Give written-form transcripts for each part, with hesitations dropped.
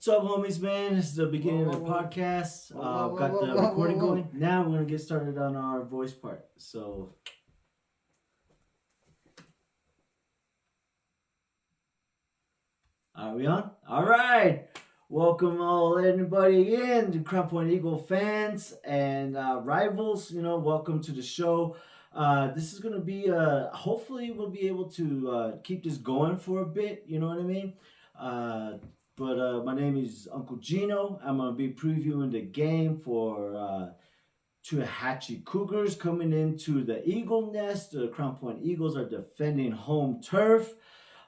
What's up, homies, man? This is the beginning of the podcast. Got the recording going. Now we're going to get started on our voice part. So, are we on? All right. Welcome everybody in, the Crownpoint Eagle fans and rivals. Welcome to the show. This is going to be, hopefully we'll be able to keep this going for a bit. You know what I mean? But my name is Uncle Geno. I'm going to be previewing the game for Tohatchi Cougars coming into the Eagle Nest. The Crownpoint Eagles are defending home turf.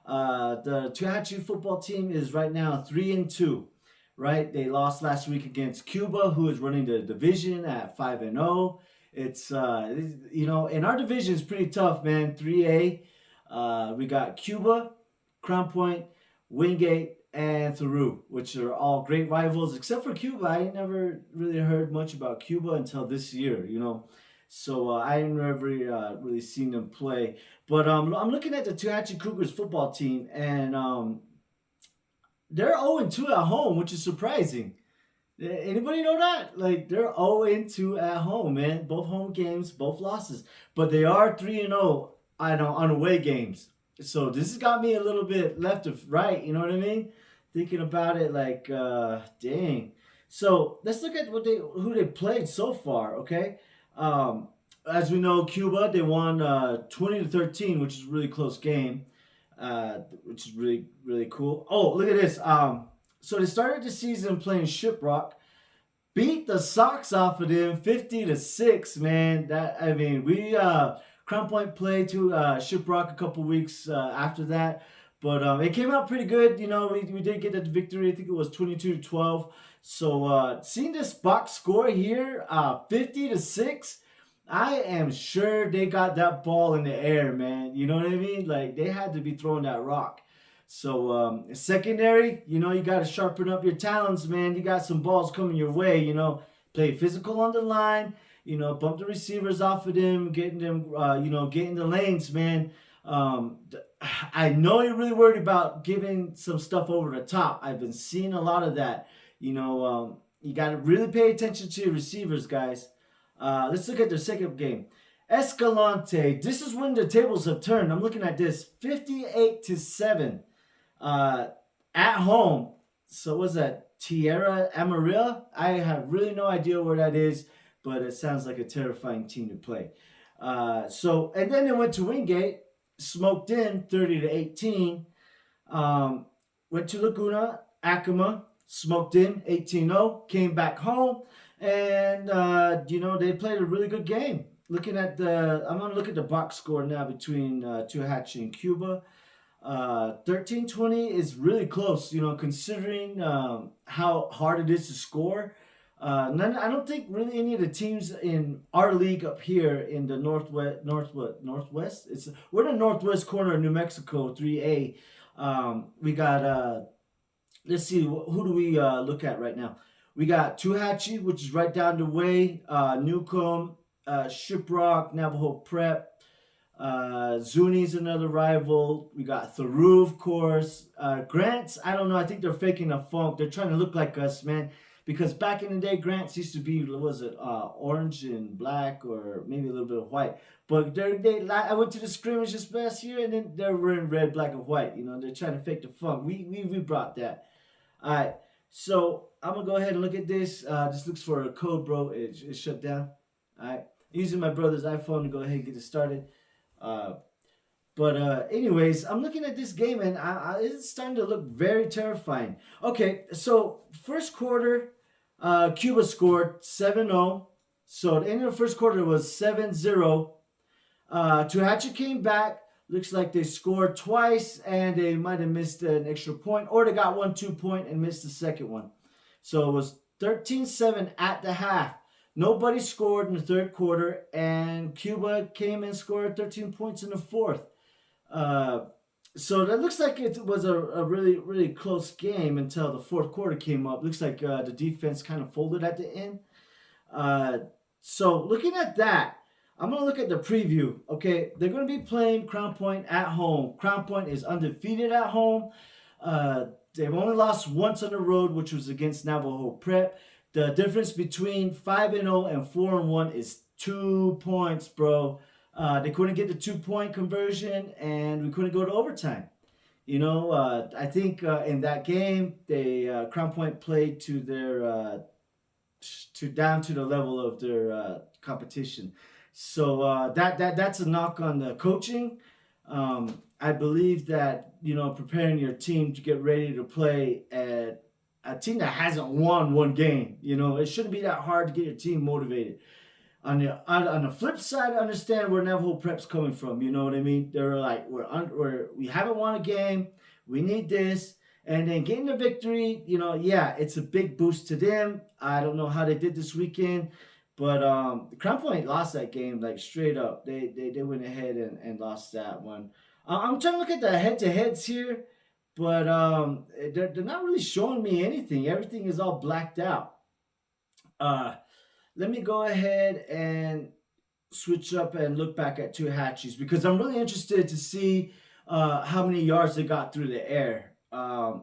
The Tohatchi football team is right now 3-2. Right, they lost last week against Cuba, who is running the division at 5-0. It's and our division is pretty tough, man. 3A. We got Cuba, Crownpoint, Wingate, and Krew, which are all great rivals, except for Cuba. I never really heard much about Cuba until this year, So I never really seen them play. But I'm looking at the Tohatchi Cougars football team, and they're 0-2 at home, which is surprising. Anybody know that? Like, they're 0-2 at home, man. Both home games, both losses. But they are 3-0 on away games. So this has got me a little bit left of right, you know what I mean? Thinking about it, like, dang. So let's look at who they played so far, okay? As we know, Cuba, they won 20-13, which is a really close game. Which is really, really cool. Oh, look at this. So they started the season playing Shiprock, beat the socks off of them 50-6, man. We Crownpoint played to Shiprock a couple weeks after that, but it came out pretty good. We did get the victory. I think it was 22-12. So seeing this box score here, 50-6. I am sure they got that ball in the air, man. You know what I mean? Like, they had to be throwing that rock. So, secondary, you got to sharpen up your talents, man. You got some balls coming your way, Play physical on the line, bump the receivers off of them, getting them, getting the lanes, man. I know you're really worried about giving some stuff over the top. I've been seeing a lot of that. You got to really pay attention to your receivers, guys. Let's look at their second game. Escalante. This is when the tables have turned. I'm looking at this. 58-7 at home. So what's that? Tierra Amarilla? I have really no idea where that is, but it sounds like a terrifying team to play. And then they went to Wingate, smoked in 30-18. Went to Laguna, Acoma, smoked in 18-0, came back home. And, they played a really good game. I'm going to look at the box score now between Tohatchi and Cuba. 13-20 is really close, considering how hard it is to score. I don't think really any of the teams in our league up here in the northwest. We're in the northwest corner of New Mexico, 3A. We got, let's see, who do we look at right now? We got Tohatchi, which is right down the way, Newcomb, Shiprock, Navajo Prep, Zuni's another rival. We got Krew, of course. Grants, I don't know. I think they're faking a funk. They're trying to look like us, man. Because back in the day, Grants used to be, orange and black or maybe a little bit of white. But I went to the scrimmage this past year, and then they're wearing red, black, and white. They're trying to fake the funk. We brought that. All right. So I'm going to go ahead and look at this. This looks for a code, bro. It's shut down. All right. Using my brother's iPhone to go ahead and get it started. Anyways, I'm looking at this game, and it's starting to look very terrifying. Okay, so first quarter, Cuba scored 7-0. So the end of the first quarter was 7-0. Tohatchi came back. Looks like they scored twice, and they might have missed an extra point, or they got 1 2-point and missed the second one. So it was 13-7 at the half. Nobody scored in the third quarter, and Cuba came and scored 13 points in the fourth. So that looks like it was a really, really close game until the fourth quarter came up. Looks like the defense kind of folded at the end. So looking at that, I'm going to look at the preview, okay? They're going to be playing Crownpoint at home. Crownpoint is undefeated at home. They've only lost once on the road, which was against Navajo Prep. The difference between 5-0 and 4-1 is 2 points, bro. They couldn't get the 2 point conversion, and we couldn't go to overtime. I think in that game, they Crown Point played to their to down to the level of their competition. So that's a knock on the coaching. I believe that preparing your team to get ready to play at a team that hasn't won one game. It shouldn't be that hard to get your team motivated. On the flip side, I understand where Navajo Prep's coming from. You know what I mean? They're like, we haven't won a game. We need this. And then getting the victory, yeah, it's a big boost to them. I don't know how they did this weekend, but Crown Point lost that game like straight up. They went ahead and lost that one. I'm trying to look at the head-to-heads here, but they're not really showing me anything. Everything is all blacked out. Let me go ahead and switch up and look back at Tohatchi's because I'm really interested to see how many yards they got through the air. I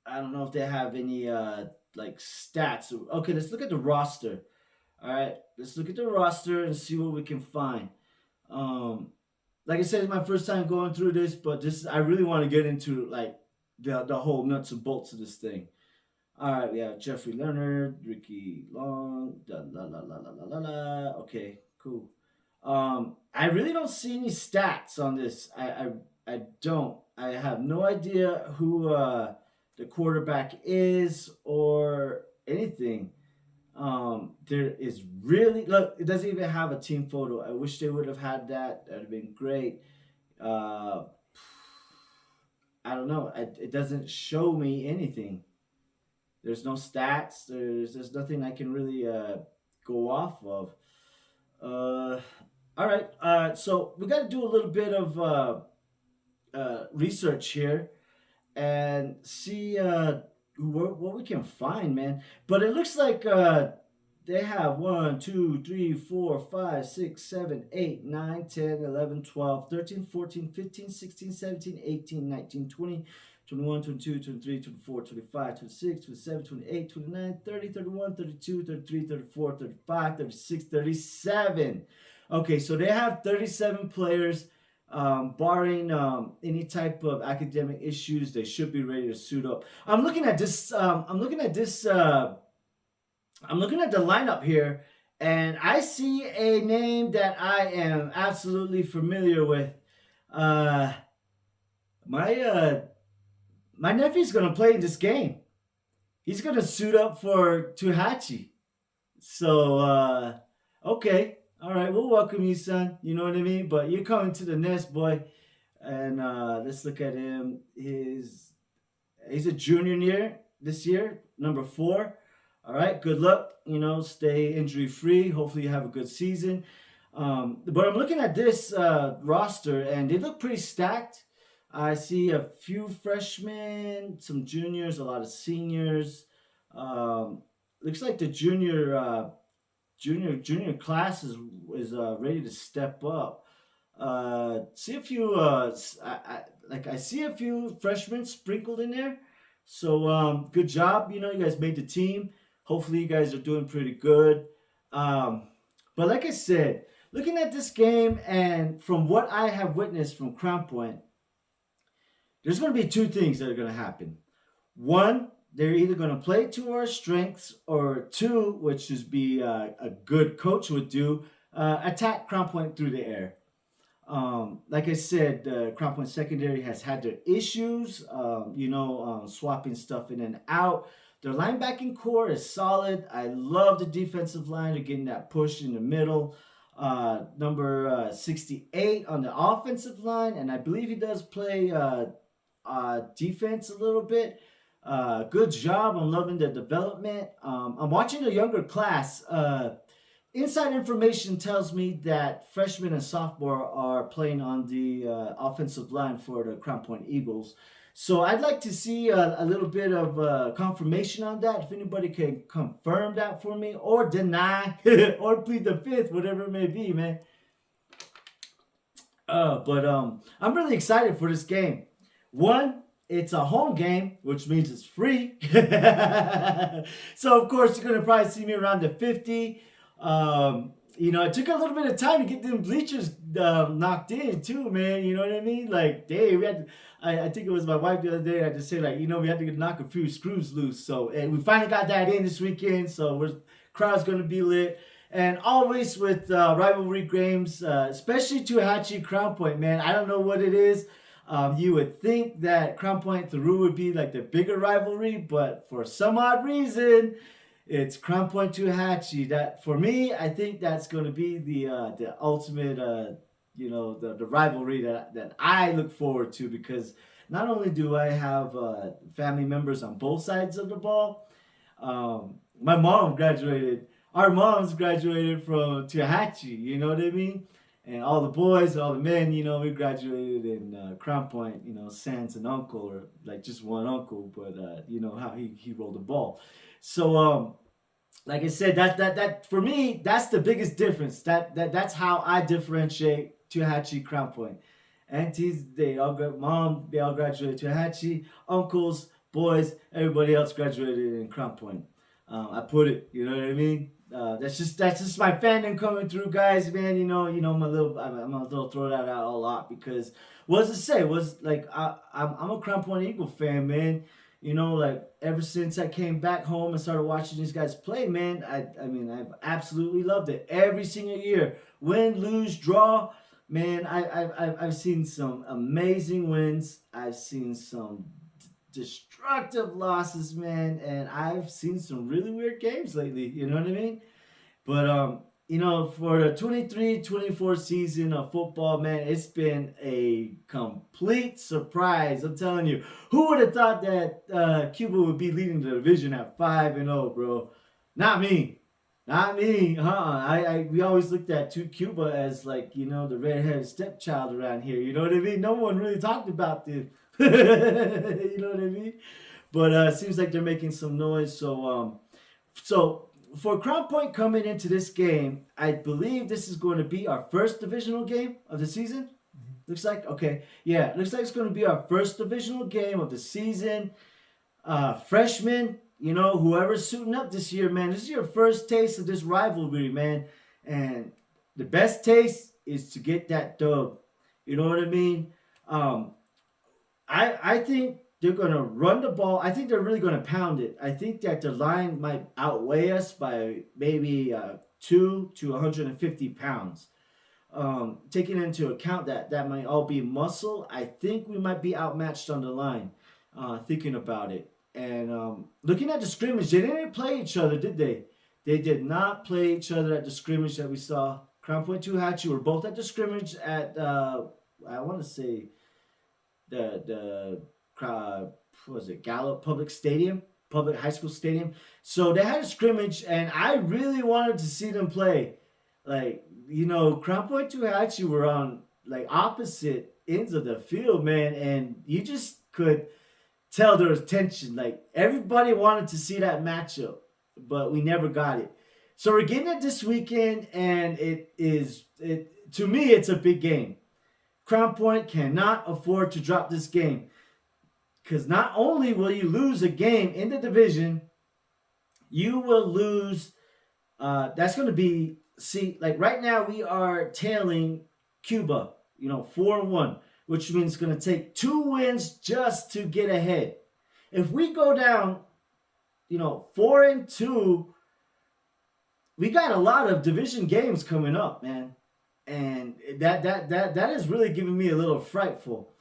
don't know if they have any like stats. Okay, let's look at the roster. All right, let's look at the roster and see what we can find. Um, like I said, it's my first time going through this, but I really want to get into like the whole nuts and bolts of this thing. All right, we have Jeffrey Leonard, Ricky Long, la la la la la la la. Okay, cool. I really don't see any stats on this. I don't. I have no idea who the quarterback is or anything. There is really look. It doesn't even have a team photo. I wish they would have had that. That'd have been great. Uh, I don't know. It doesn't show me anything. There's no stats. There's nothing I can really go off of. Uh, all right. So we got to do a little bit of research here and see what we can find, man. But it looks like they have 1, 2, 3, 4, 5, 6, 7, 8, 9, 10, 11, 12, 13, 14, 15, 16, 17, 18, 19, 20, 21, 22, 23, 24, 25, 26, 27, 28, 29, 30, 31, 32, 33, 34, 35, 36, 37. Okay, so they have 37 players. Barring any type of academic issues, they should be ready to suit up. I'm looking at this. I'm looking at this. I'm looking at the lineup here, and I see a name that I am absolutely familiar with. Uh, my my nephew's gonna play in this game. He's gonna suit up for Tohatchi. So okay, all right, we'll welcome you, son. You know what I mean? But you're coming to the nest, boy. And let's look at him. He's a junior year this year, number 4. All right, good luck. Stay injury free. Hopefully, you have a good season. But I'm looking at this roster, and they look pretty stacked. I see a few freshmen, some juniors, a lot of seniors. Looks like the junior class is ready to step up. See a few I see a few freshmen sprinkled in there. So good job. You guys made the team. Hopefully you guys are doing pretty good. But like I said, looking at this game and from what I have witnessed from Crown Point, there's going to be 2 things that are going to happen. One, they're either going to play to our strengths, or 2, which is be a good coach would do, attack Crown Point through the air. Like I said, Crown Point Secondary has had their issues, swapping stuff in and out. Their linebacking core is solid. I love the defensive line. They're getting that push in the middle. Number 68 on the offensive line, and I believe he does play defense a little bit. Good job. I'm loving the development. I'm watching the younger class. Inside information tells me that freshman and sophomore are playing on the offensive line for the Crown Point Eagles. So I'd like to see a little bit of confirmation on that. If anybody can confirm that for me or deny or plead the fifth, whatever it may be, man. But I'm really excited for this game. One, it's a home game, which means it's free. So of course you're gonna probably see me around the 50. It took a little bit of time to get them bleachers knocked in too, man. You know what I mean? Like, hey, we had. I think it was my wife the other day. I just said like, we had to knock a few screws loose. So, and we finally got that in this weekend. So crowd's gonna be lit. And always with rivalry games, especially Tohatchi Crownpoint, man. I don't know what it is. You would think that Crownpoint Krew would be like the bigger rivalry, but for some odd reason, it's Crownpoint Tohatchi. That for me, I think that's going to be the ultimate, the rivalry that I look forward to, because not only do I have family members on both sides of the ball, my mom graduated. Our moms graduated from Tohatchi. You know what I mean? And all the boys, all the men, we graduated in Crown Point, sans an uncle, or like just one uncle, but how he rolled the ball. So like I said, that for me, that's the biggest difference. That's how I differentiate Tohatchi Crown Point. Aunties, they all graduated Tohatchi. Uncles, boys, everybody else graduated in Crown Point. I put it, you know what I mean? That's just my fandom coming through, guys, man. I'm gonna throw that out a lot, because what does it say? I'm a Crown Point Eagle fan, man. Like ever since I came back home and started watching these guys play, man. I've absolutely loved it every single year. Win, lose, draw, man. I've seen some amazing wins. I've seen some destructive losses, man, and I've seen some really weird games lately, you know what I mean? But for the 23-24 season of football, man, it's been a complete surprise. I'm telling you, who would have thought that Cuba would be leading the division at 5-0, bro? Not me. Not me, we always looked at Cuba as like, the redheaded stepchild around here. You know what I mean? No one really talked about this. You know what I mean? But it seems like they're making some noise. So for Crown Point coming into this game, I believe this is going to be our first divisional game of the season. Mm-hmm. Looks like, okay. Yeah, looks like it's going to be our first divisional game of the season. Freshmen, whoever's suiting up this year, man, this is your first taste of this rivalry, man. And the best taste is to get that dub. You know what I mean? I think they're going to run the ball. I think they're really going to pound it. I think that the line might outweigh us by maybe 2 to 150 pounds. Taking into account that might all be muscle, I think we might be outmatched on the line, thinking about it. And looking at the scrimmage, they didn't play each other, did they? They did not play each other at the scrimmage that we saw. Crown Point Tohatchi were both at the scrimmage at, I want to say, the Gallup Public High School Stadium. So they had a scrimmage, and I really wanted to see them play. Like, Crown Point Tohatchi were on like opposite ends of the field, man, and you just could tell there was tension. Like, everybody wanted to see that matchup, but we never got it. So we're getting it this weekend, and to me, it's a big game. Crown Point cannot afford to drop this game, because not only will you lose a game in the division, you will lose. That's going to be, like right now we are tailing Cuba, 4-1, which means it's going to take 2 wins just to get ahead. If we go down, 4-2, we got a lot of division games coming up, man. And that is really giving me a little frightful.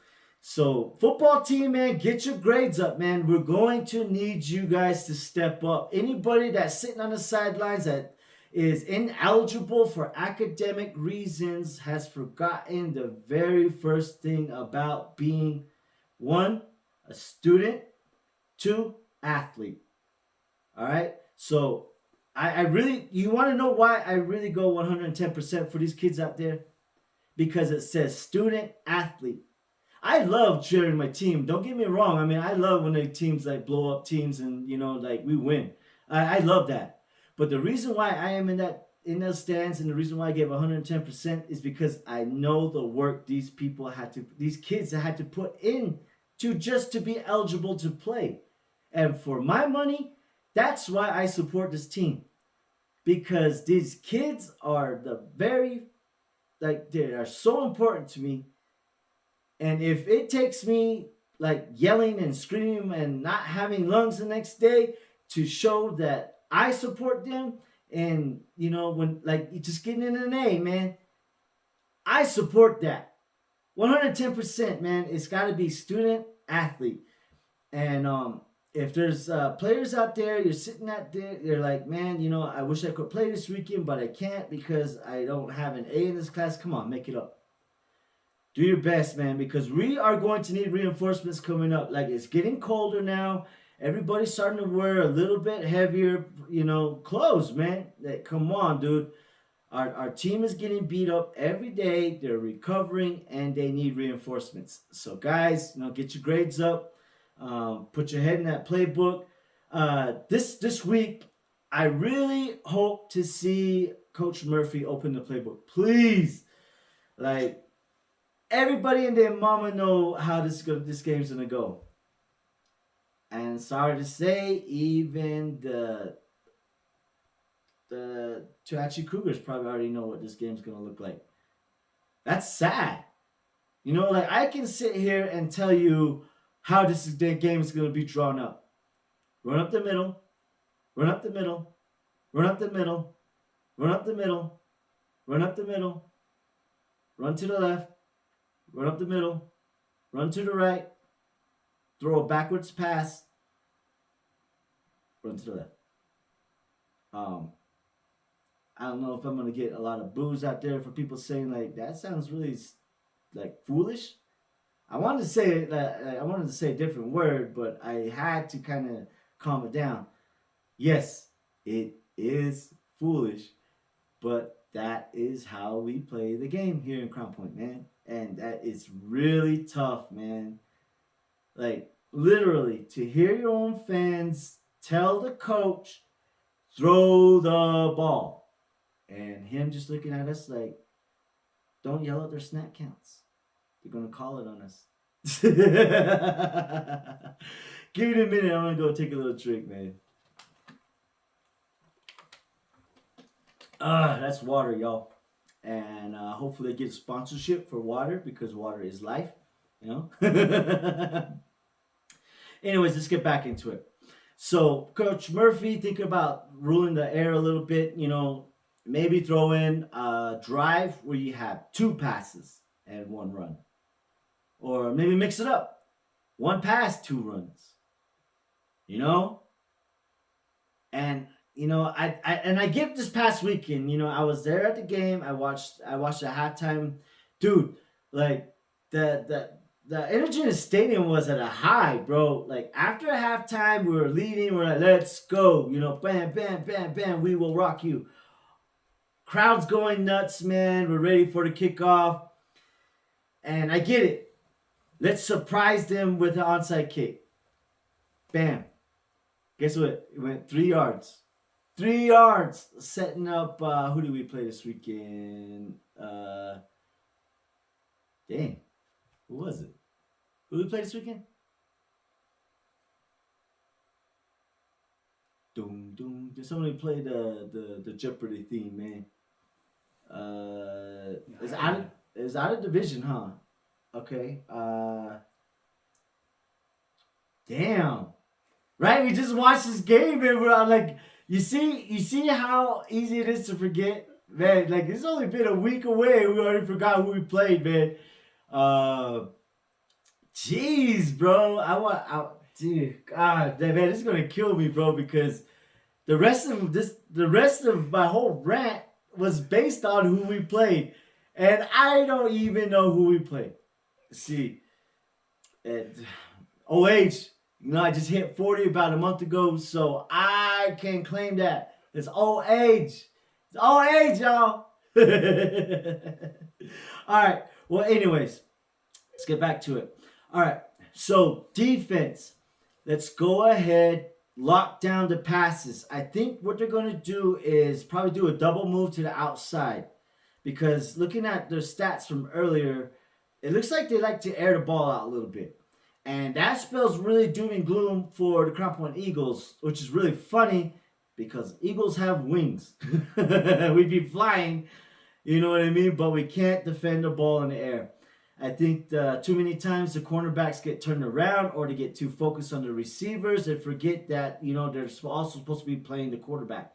So, football team, man, get your grades up, man. We're going to need you guys to step up. Anybody that's sitting on the sidelines that is ineligible for academic reasons has forgotten the very first thing about being, 1, a student, 2, athlete. All right? So, you want to know why I really go 110% for these kids out there? Because it says student athlete. I love cheering my team. Don't get me wrong. I love when the teams like blow up teams and we win. I love that. But the reason why I am in those stands, and the reason why I gave 110% is because I know the work these kids had to put in to just to be eligible to play. And for my money, that's why I support this team. Because these kids are they are so important to me. And if it takes me like yelling and screaming and not having lungs the next day to show that I support them, and when like just getting in an A, man, I support that 110%, man. It's got to be student athlete. And if there's players out there, you're sitting out there, you're like, man, I wish I could play this weekend, but I can't because I don't have an A in this class. Come on, make it up. Do your best, man, because we are going to need reinforcements coming up. Like, it's getting colder now. Everybody's starting to wear a little bit heavier, clothes, man. Like, come on, dude. Our team is getting beat up every day. They're recovering, and they need reinforcements. So, guys, get your grades up. Put your head in that playbook. This week, I really hope to see Coach Murphy open the playbook. Please. Like, everybody and their mama know how this game's gonna go. And sorry to say, even the Tohatchi Cougars probably already know what this game's gonna look like. That's sad. Like, I can sit here and tell you how this game is gonna be drawn up. Run up the middle, run up the middle, run up the middle, run up the middle, run up the middle, run to the left, run up the middle, run to the right, throw a backwards pass, run to the left. I don't know if I'm gonna get a lot of boos out there for people saying like that sounds really like foolish. I wanted to say a different word, but I had to kind of calm it down. Yes, it is foolish, but that is how we play the game here in Crownpoint, man. And that is really tough, man. Like, literally, to hear your own fans tell the coach, throw the ball. And him just looking at us like, don't yell at their snap counts. They're going to call it on us. Give me a minute. I'm going to go take a little drink, man. That's water, y'all. And hopefully they get sponsorship for water because water is life, Anyways, let's get back into it. So, Coach Murphy, thinking about ruling the air a little bit, maybe throw in a drive where you have 2 passes and 1 run. Or maybe mix it up. 1 pass, 2 runs. And I get this past weekend, I was there at the game. I watched the halftime. Dude, like the energy in the stadium was at a high, bro. Like, after halftime, we were leading. We're like, let's go. Bam, bam, bam, bam. We will rock you. Crowd's going nuts, man. We're ready for the kickoff. And I get it. Let's surprise them with an onside kick. Bam. Guess what? It went 3 yards. 3 yards. Setting up, who do we play this weekend? Dang. Who was it? Who did we play this weekend? Doom, doom. Did somebody play the Jeopardy theme, man? It's out of division, huh? Okay. Damn. Right? We just watched this game and we're like, you see how easy it is to forget? Man, like, it's only been a week away. We already forgot who we played, man. Jeez, bro. Dude, God, man, it's gonna kill me, bro, because the rest of my whole rant was based on who we played, and I don't even know who we played. See, OH, I just hit 40 about a month ago, so I can claim that it's OH. It's OH, y'all. All right. Well, anyways, let's get back to it. All right. So, defense. Let's go ahead, lock down the passes. I think what they're going to do is probably do a double move to the outside, because looking at their stats from earlier, it looks like they like to air the ball out a little bit. And that spells really doom and gloom for the Crownpoint Eagles, which is really funny because Eagles have wings. We'd be flying, you know what I mean? But we can't defend the ball in the air. I think too many times the cornerbacks get turned around or they get too focused on the receivers and forget that, they're also supposed to be playing the quarterback.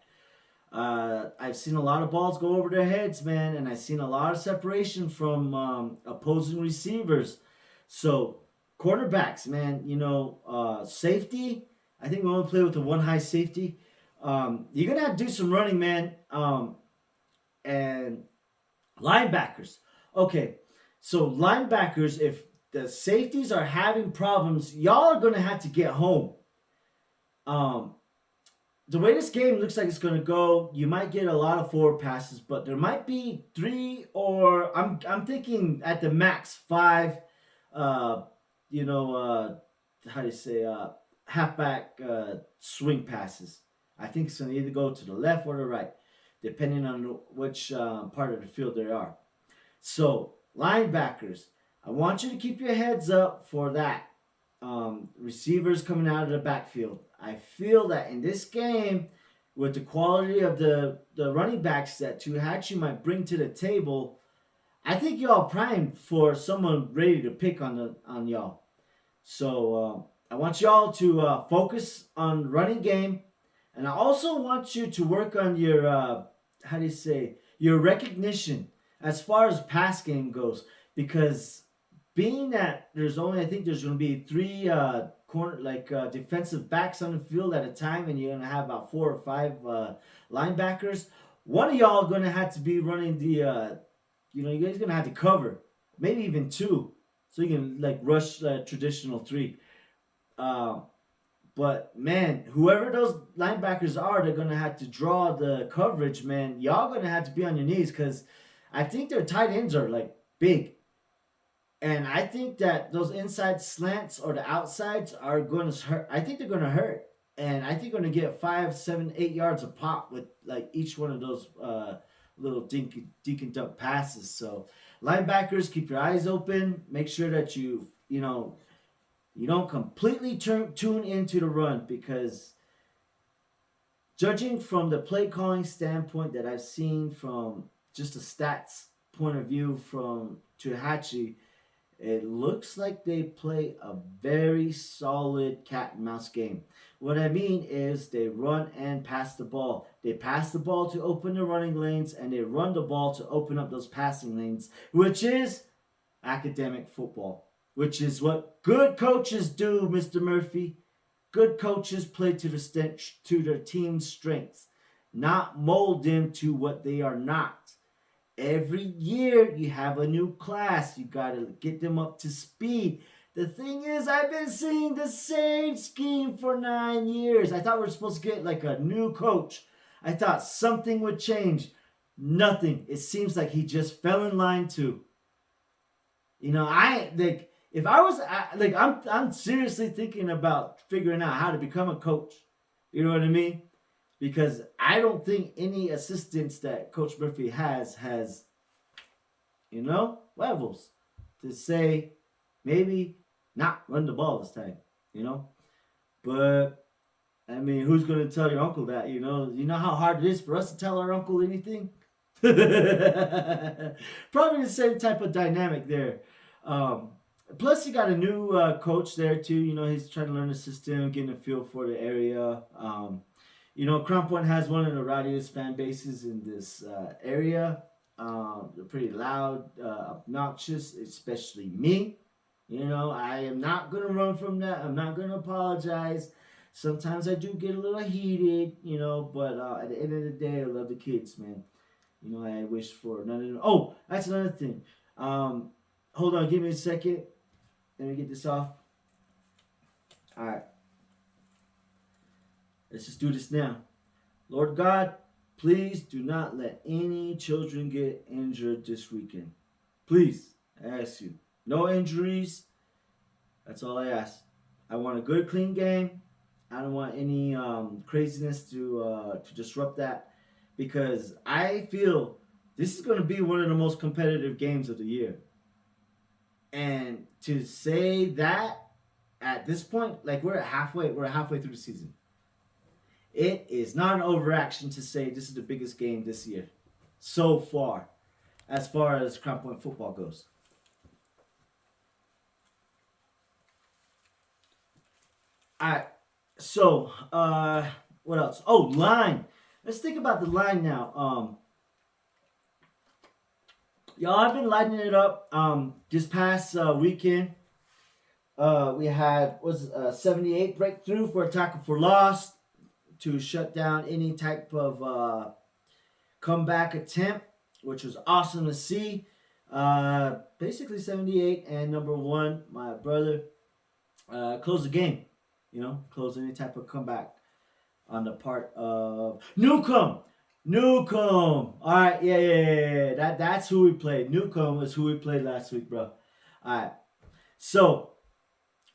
I've seen a lot of balls go over their heads, man, and I've seen a lot of separation from opposing receivers. So, cornerbacks, man, safety. I think we want to play with the one high safety. You're going to have to do some running, man. And linebackers. Okay, so linebackers, if the safeties are having problems, y'all are going to have to get home. The way this game looks like it's going to go, you might get a lot of forward passes, but there might be 3 or I'm thinking at the max 5, you know, how do you say, halfback swing passes. I think it's going to either go to the left or the right, depending on which part of the field they are. So, linebackers, I want you to keep your heads up for that. Receivers coming out of the backfield. I feel that in this game, with the quality of the running backs that Tohatchi might bring to the table, I think y'all primed for someone ready to pick on y'all. So I want y'all to focus on running game, and I also want you to work on your your recognition as far as pass game goes, because being that there's only, I think there's going to be 3 defensive backs on the field at a time, and you're going to have about 4 or 5 linebackers. One of y'all going to have to be running the, you guys going to have to cover, maybe even 2, so you can rush traditional 3. But man, whoever those linebackers are, they're going to have to draw the coverage. Man, y'all going to have to be on your knees because I think their tight ends are big. And I think that those inside slants or the outsides are going to hurt. I think they're going to hurt. And I think they're going to get 5, 7, 8 yards a pop with each one of those little dink and dunk passes. So linebackers, keep your eyes open. Make sure that you don't completely tune into the run, because judging from the play calling standpoint that I've seen from just a stats point of view from Tohatchi, it looks like they play a very solid cat and mouse game. What I mean is they run and pass the ball. They pass the ball to open the running lanes, and they run the ball to open up those passing lanes, which is academic football, which is what good coaches do, Mr. Murphy. Good coaches play to their team's strengths, not mold them to what they are not. Every year you have a new class. You got to get them up to speed. The thing is, I've been seeing the same scheme for 9 years. I thought we were supposed to get a new coach. I thought something would change. Nothing. It seems like he just fell in line too. If I was I'm seriously thinking about figuring out how to become a coach. You know what I mean? Because I don't think any assistants that Coach Murphy has, levels to say maybe not run the ball this time, But, I mean, who's going to tell your uncle that, You know how hard it is for us to tell our uncle anything? Probably the same type of dynamic there. Plus, you got a new coach there, too. He's trying to learn the system, getting a feel for the area. Crownpoint has one of the rowdiest fan bases in this area. They're pretty loud, obnoxious, especially me. I am not going to run from that. I'm not going to apologize. Sometimes I do get a little heated, but at the end of the day, I love the kids, man. I wish for none of them. Oh, that's another thing. Hold on, give me a second. Let me get this off. All right. Let's just do this now. Lord God, please do not let any children get injured this weekend. Please, I ask you. No injuries. That's all I ask. I want a good, clean game. I don't want any craziness to disrupt that, because I feel this is going to be one of the most competitive games of the year. And to say that at this point, like we're halfway through the season. It is not an overreaction to say this is the biggest game this year, so far as Crown Point football goes. All right. So, what else? Oh, line. Let's think about the line now. Y'all have been lighting it up. This past weekend, we had was 78 breakthrough for a tackle for loss to shut down any type of comeback attempt, which was awesome to see. Basically 78 and number one, my brother, closed the game. Close any type of comeback on the part of Newcomb. Newcomb. All right, yeah. That's who we played. Newcomb is who we played last week, bro. All right. So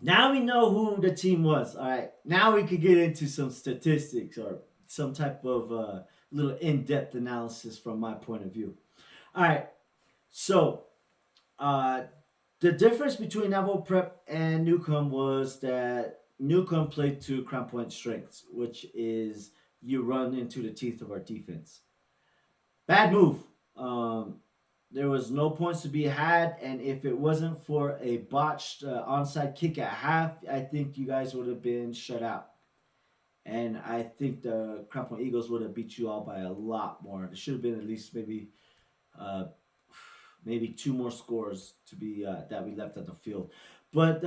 now we know who the team was. All right. Now we could get into some statistics or some type of little in-depth analysis from my point of view. All right. So the difference between Navajo Prep and Newcomb was that Newcomb played to Crown Point strengths, which is you run into the teeth of our defense. Bad move. There was no points to be had, and if it wasn't for a botched onside kick at half, I think you guys would have been shut out. And I think the Crown Point Eagles would have beat you all by a lot more. There should have been at least uh, maybe two more scores to be that we left at the field. But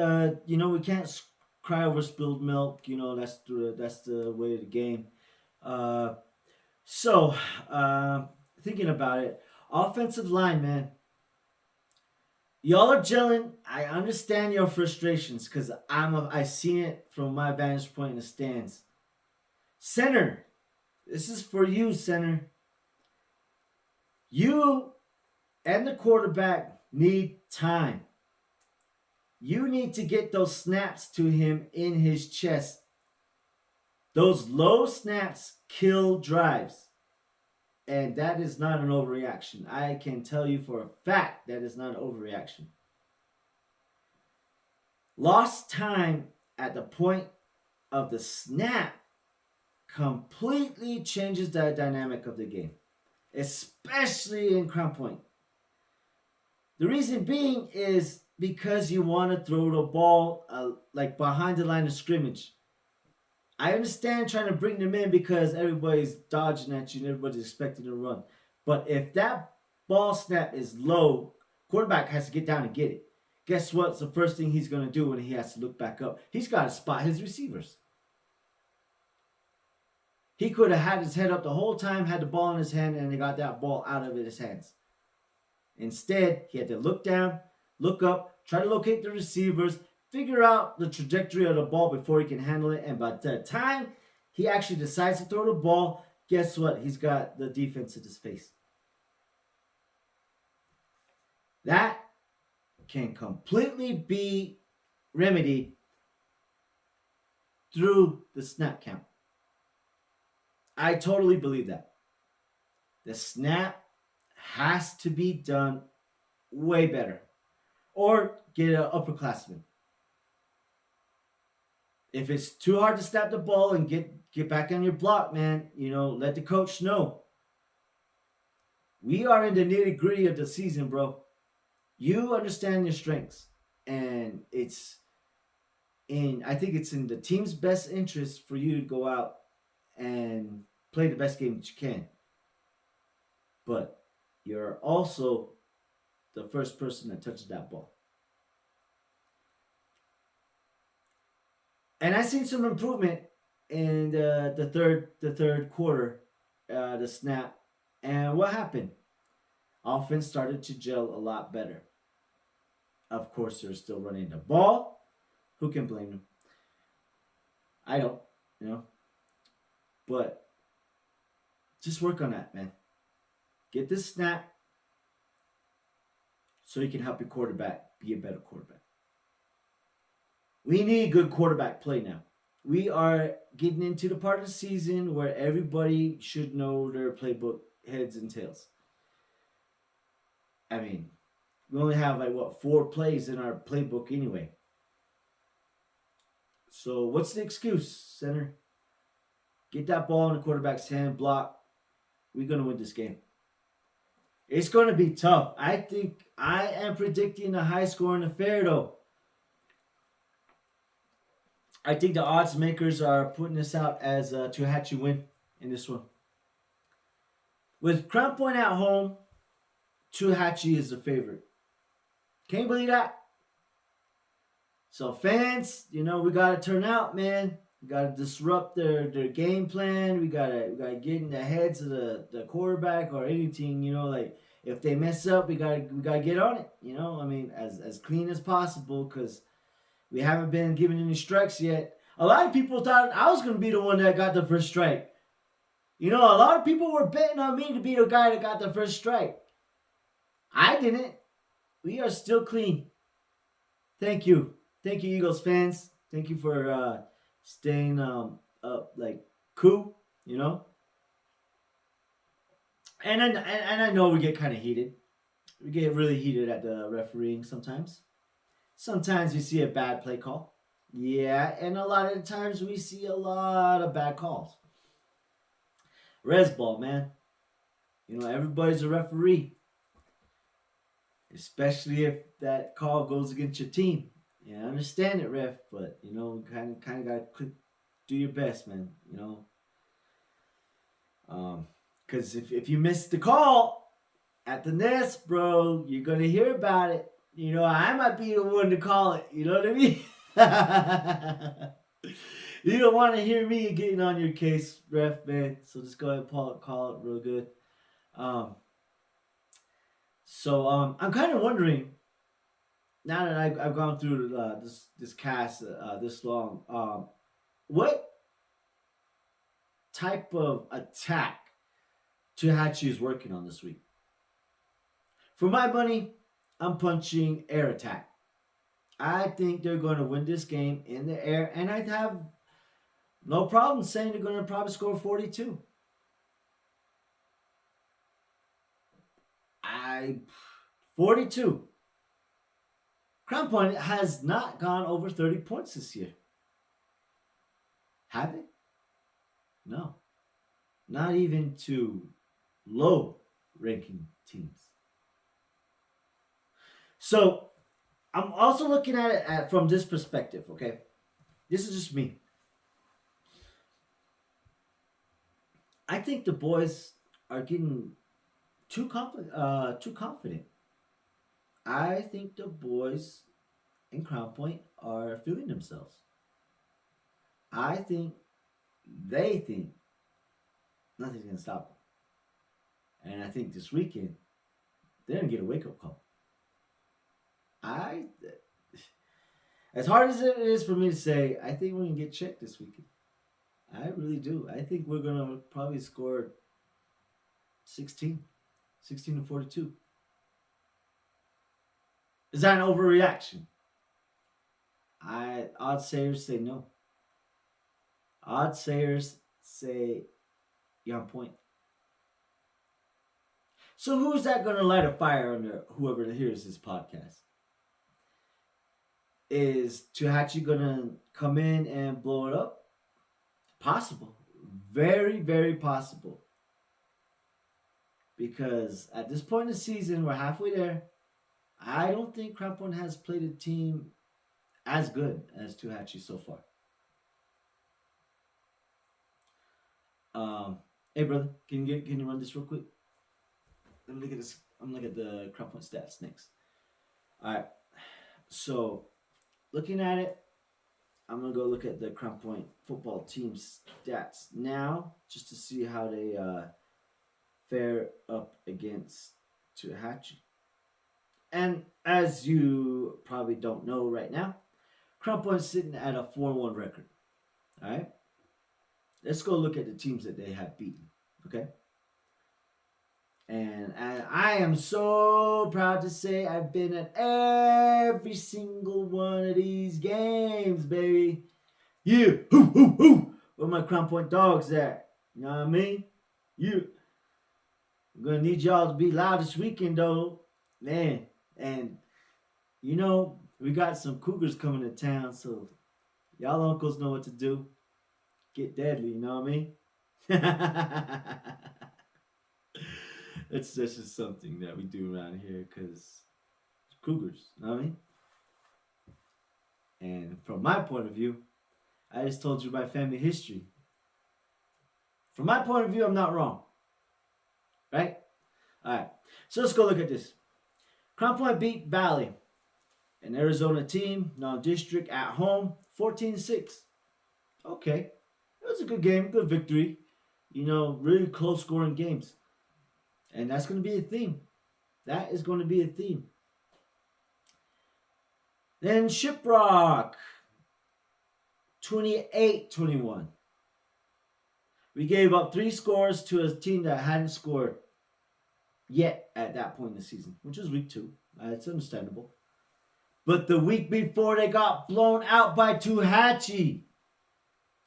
we can't cry over spilled milk. That's the way of the game. Uh, so thinking about it, offensive line, man, y'all are gelling. I understand your frustrations because I seen it from my vantage point in the stands. Center, this is for you, center. You and the quarterback need time. You need to get those snaps to him in his chest. Those low snaps kill drives. And that is not an overreaction. I can tell you for a fact that is not an overreaction. Lost time at the point of the snap completely changes the dynamic of the game, especially in Crown Point. The reason being is because you want to throw the ball like behind the line of scrimmage. I understand trying to bring them in because everybody's dodging at you and everybody's expecting to run. But if that ball snap is low, quarterback has to get down and get it. Guess what's the first thing he's going to do when he has to look back up? He's got to spot his receivers. He could have had his head up the whole time, had the ball in his hand, and he got that ball out of his hands. Instead, he had to look down, look up, try to locate the receivers, figure out the trajectory of the ball before he can handle it. And by the time he actually decides to throw the ball, guess what? He's got the defense in his face. That can completely be remedied through the snap count. I totally believe that. The snap has to be done way better. Or get an upperclassman. If it's too hard to snap the ball and get back on your block, man, let the coach know. We are in the nitty gritty of the season, bro. You understand your strengths. And I think it's in the team's best interest for you to go out and play the best game that you can. But you're also the first person that touches that ball. And I seen some improvement in the third quarter, the snap. And what happened? Offense started to gel a lot better. Of course, they're still running the ball. Who can blame them? I don't, But just work on that, man. Get this snap so you can help your quarterback be a better quarterback. We need good quarterback play now. We are getting into the part of the season where everybody should know their playbook heads and tails. I mean, we only have 4 plays in our playbook anyway. So what's the excuse, center? Get that ball in the quarterback's hand, block. We're gonna win this game. It's gonna be tough. I think I am predicting a high scoring affair though. I think the odds makers are putting this out as a Tohatchi win in this one. With Crownpoint at home, Tohatchi is the favorite. Can you believe that? So fans, we gotta turn out, man. We gotta disrupt their game plan. We gotta get in the heads of the quarterback or anything. Like if they mess up, we gotta get on it. As clean as possible because we haven't been given any strikes yet. A lot of people thought I was gonna be the one that got the first strike. A lot of people were betting on me to be the guy that got the first strike. I didn't. We are still clean. Thank you. Thank you, Eagles fans. Thank you for staying up like cool, And I know we get kind of heated. We get really heated at the refereeing sometimes. Sometimes we see a bad play call. Yeah, and a lot of the times we see a lot of bad calls. Res ball, man. Everybody's a referee. Especially if that call goes against your team. Yeah, I understand it, ref, but kind of gotta do your best, man. Because if you miss the call at the nest, bro, you're gonna hear about it. I might be the one to call it. You know what I mean? You don't want to hear me getting on your case, ref, man. So just go ahead and call it real good. I'm kind of wondering, now that I've gone through this cast this long, what type of attack Tohatchi is working on this week? For my money, I'm punching air attack. I think they're going to win this game in the air, and I'd have no problem saying they're going to probably score 42. 42. Crownpoint has not gone over 30 points this year. Have it? No. Not even to low-ranking teams. So, I'm also looking at it from this perspective, okay? This is just me. I think the boys are getting too confident. I think the boys in Crownpoint are feeling themselves. I think they think nothing's going to stop them. And I think this weekend, they're going to get a wake-up call. As hard as it is for me to say, I think we're going to get checked this weekend. I really do. I think we're going to probably score 16 to 42. Is that an overreaction? Oddsayers say no. Oddsayers say you're on point. So who's that going to light a fire under whoever hears this podcast? Is Tohatchi going to come in and blow it up? Possible. Very, very possible. Because at this point in the season, we're halfway there. I don't think Crownpoint has played a team as good as Tohatchi so far. Hey brother, can you run this real quick? Let me look at this. I'm looking at the Crownpoint stats next. All right. So, looking at it, I'm gonna go look at the Crownpoint football team stats now, just to see how they fare up against Tohatchi. And as you probably don't know right now, Crownpoint's sitting at a 4-1 record. All right? Let's go look at the teams that they have beaten. Okay? And I am so proud to say I've been at every single one of these games, baby. Yeah. Hoo, hoo, hoo. Where my Crownpoint dogs at? You know what I mean? Yeah. I'm going to need y'all to be loud this weekend, though. Man. And, we got some Cougars coming to town, so Y'all uncles know what to do. Get deadly, you know what I mean? That's just something that we do around here because Cougars, you know what I mean? And from my point of view, I just told you my family history. From my point of view, I'm not wrong. Right? Alright. So let's go look at this. Crownpoint beat Valley, an Arizona team, non-district at home, 14-6. Okay. It was a good game, good victory. Really close scoring games. And that's going to be a theme. That is going to be a theme. Then Shiprock, 28-21. We gave up 3 scores to a team that hadn't scored yet at that point in the season, which was week 2. It's understandable. But the week before, they got blown out by Tohatchi,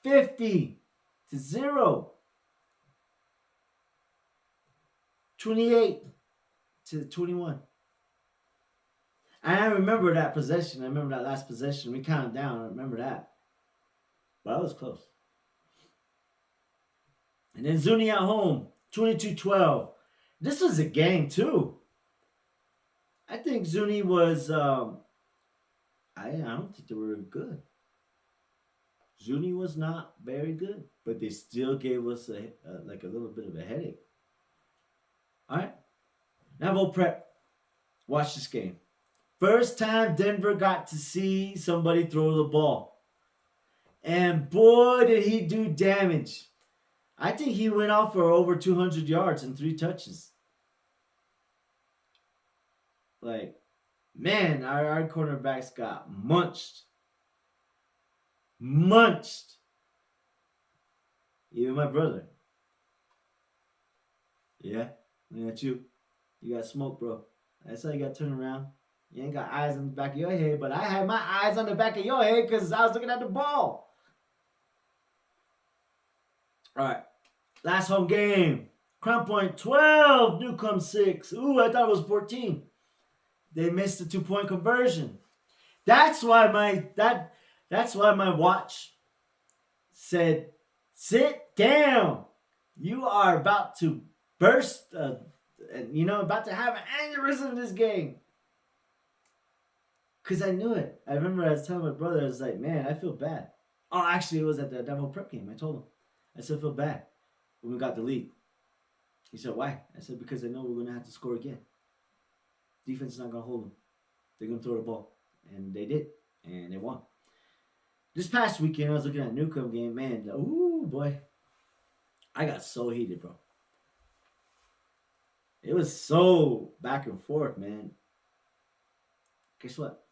50-0. 28-21. And I remember that possession. I remember that last possession. We counted down. I remember that. But that was close. And then Zuni at home, 22-12. This was a game, too. I think Zuni was... I don't think they were good. Zuni was not very good. But they still gave us a little bit of a headache. All right. Navajo Prep. Watch this game. First time Denver got to see somebody throw the ball. And boy, did he do damage. I think he went off for over 200 yards and 3 touches. Man, our cornerbacks got munched. Munched. Even my brother. Yeah, look at you. You got smoke, bro. That's how you got to turn around. You ain't got eyes on the back of your head, but I had my eyes on the back of your head because I was looking at the ball. All right. Last home game. Crownpoint 12, Newcomb 6. Ooh, I thought it was 14. They missed the 2-point conversion. That's why my watch said, "Sit down. You are about to burst, about to have an aneurysm in this game." Because I knew it. I remember I was telling my brother, I was like, man, I feel bad. Oh, actually, it was at the Devil Prep game. I told him. I said, I feel bad when we got the lead. He said, why? I said, because I know we're going to have to score again. Defense is not going to hold them. They're going to throw the ball. And they did. And they won. This past weekend, I was looking at a Newcomb game. Man, ooh, boy. I got so heated, bro. It was so back and forth, man. Guess what?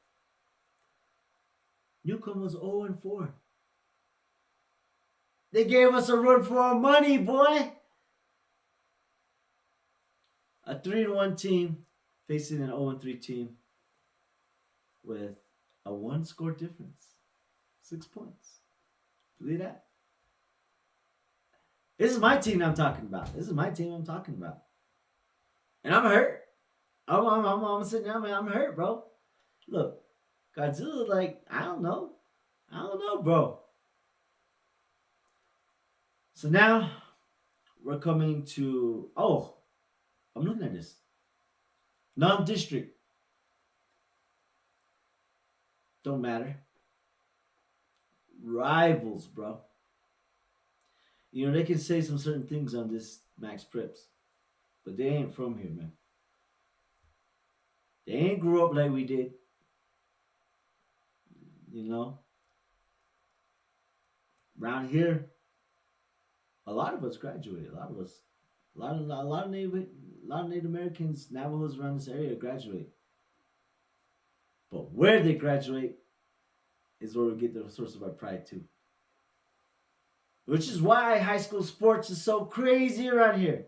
Newcomb was 0-4. They gave us a run for our money, boy. A 3-1 team facing an 0-3 team with a 1-score difference. 6 points. Believe that? This is my team I'm talking about. And I'm hurt. I'm sitting down, man. I'm hurt, bro. Look, Godzilla, I don't know, bro. So now we're coming to, I'm looking at this. Non-district. Don't matter. Rivals, bro. They can say some certain things on this Max Preps, but they ain't from here, man. They ain't grew up like we did. Around here, a lot of us graduated. A lot of Native Americans, Navajos around this area graduate. But where they graduate is where we get the source of our pride too. Which is why high school sports is so crazy around here.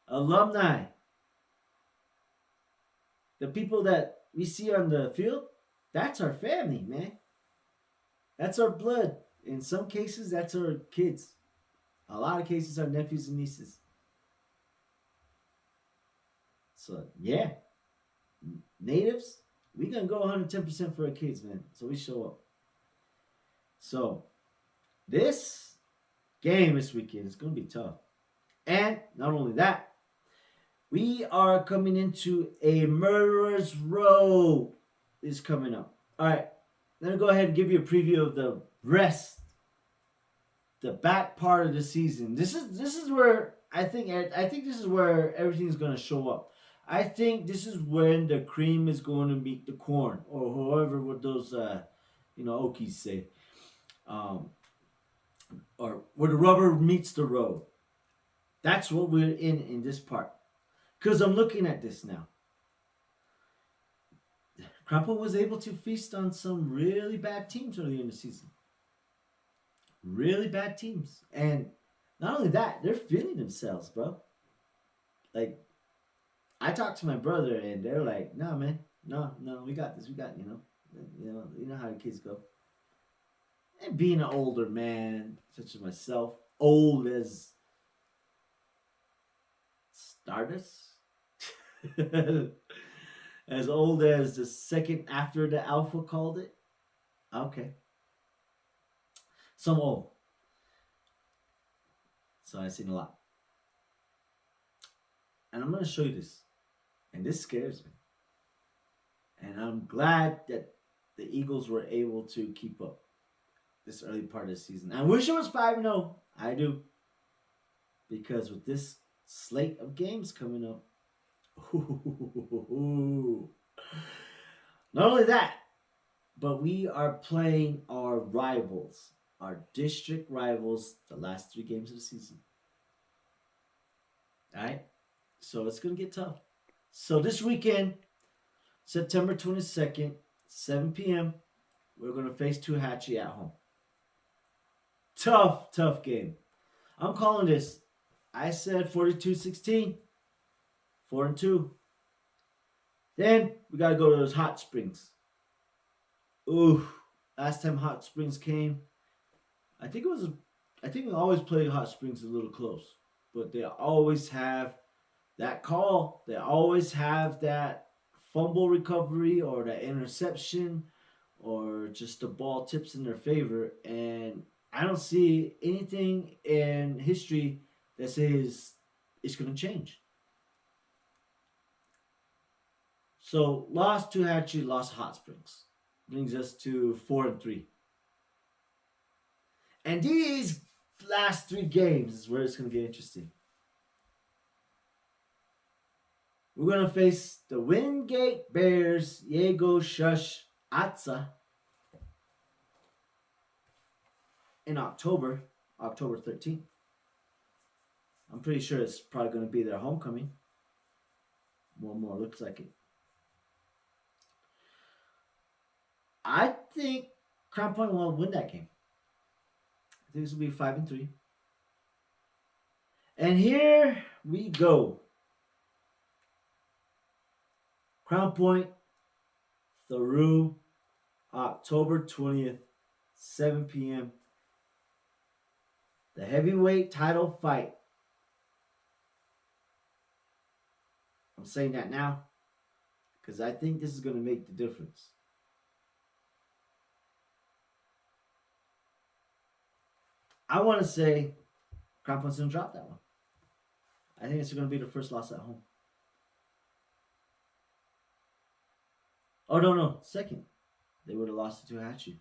Alumni. The people that we see on the field, that's our family, man. That's our blood. In some cases, that's our kids. A lot of cases, our nephews and nieces. So, yeah. Natives, we going to go 110% for our kids, man. So we show up. So this game this weekend is going to be tough. And not only that, we are coming into a murderer's row is coming up. All right, let me go ahead and give you a preview of the rest, the back part of the season. This is where I think this is where everything's going to show up. I think this is when the cream is going to meet the corn, or however what those Okies say, um, or where the rubber meets the road. That's what we're in this part. Because I'm looking at this now. Crapo was able to feast on some really bad teams early in the season. Really bad teams. And not only that, they're feeling themselves, bro. Like, I talked to my brother and they're like, "No, man. No, we got this. We got, you know how the kids go." And being an older man, such as myself, old as Stardust, as old as the second after the Alpha called it. Okay, so I'm old, so I've seen a lot, and I'm gonna show you this, and this scares me, and I'm glad that the Eagles were able to keep up this early part of the season. I wish it was 5-0. I do, because with this slate of games coming up, not only that, but we are playing our rivals, our district rivals, the last 3 games of the season. All right? So it's going to get tough. So this weekend, September 22nd, 7 p.m., we're going to face Tohatchi at home. Tough game. I'm calling this. I said 42-16, 4-2. Then we got to go to those hot springs. Ooh, last time Hot Springs came, I think we always play Hot Springs a little close, but they always have that call. They always have that fumble recovery or that interception, or just the ball tips in their favor. And I don't see anything in history that says it's going to change. So lost to Hatchie, lost Hot Springs. Brings us to 4-3. And these last 3 games is where it's going to get interesting. We're going to face the Wingate Bears, Yego Shush Atza, in October 13th. I'm pretty sure it's probably going to be their homecoming. More looks like it. I think Crownpoint will win that game. I think this will be 5-3. And here we go. Crownpoint through October 20th, 7 p.m. The heavyweight title fight. I'm saying that now because I think this is going to make the difference. I want to say Crownpoint's going to drop that one. I think it's going to be the first loss at home. Oh, no. Second. They would have lost to Tohatchi.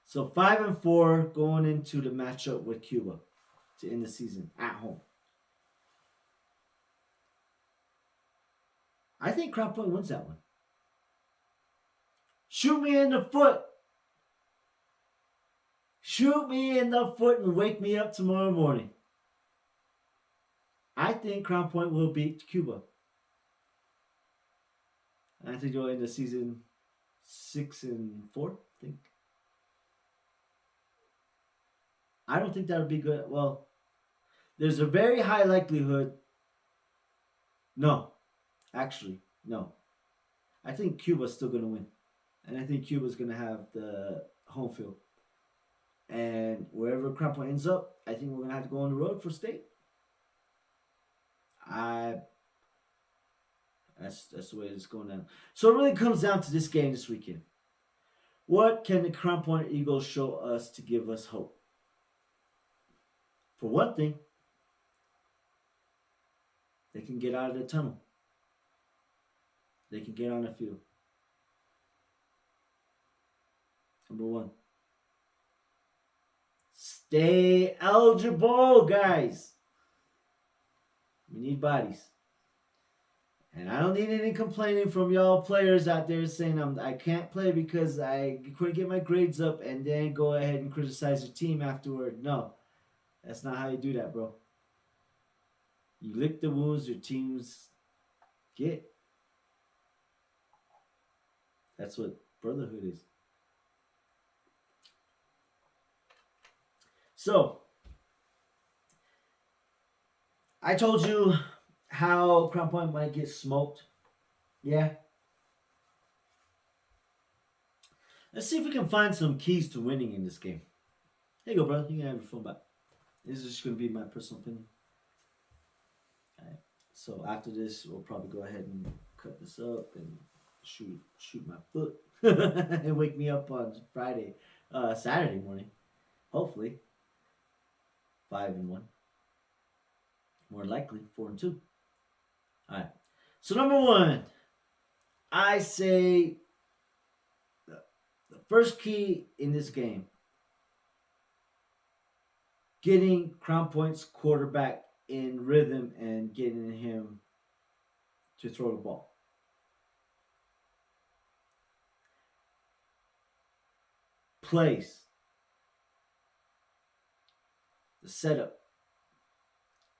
So 5-4 going into the matchup with Cuba to end the season at home. I think Crownpoint wins that one. Shoot me in the foot. Shoot me in the foot and wake me up tomorrow morning. I think Crownpoint will beat Cuba. I think they'll end the season 6-4, I think. I don't think that would be good. Well, there's a very high likelihood. No. Actually, no. I think Cuba's still going to win. And I think Cuba's going to have the home field. And wherever Crownpoint ends up, I think we're going to have to go on the road for state. That's the way it's going down. So it really comes down to this game this weekend. What can the Crownpoint Eagles show us to give us hope? For one thing, they can get out of the tunnel. They can get on the field. Number one, stay eligible, guys. We need bodies. And I don't need any complaining from y'all players out there saying I can't play because I couldn't get my grades up and then go ahead and criticize your team afterward. No, that's not how you do that, bro. You lick the wounds your teams get. That's what brotherhood is. So, I told you how Crownpoint might get smoked. Yeah. Let's see if we can find some keys to winning in this game. Here you go, brother. You can have your phone back. This is just going to be my personal opinion. All right. So after this, we'll probably go ahead and cut this up and shoot my foot and wake me up on Saturday morning. Hopefully, 5-1. More likely, 4-2. All right. So number one, I say the first key in this game, getting Crownpoint's quarterback in rhythm and getting him to throw the ball. Plays. The setup.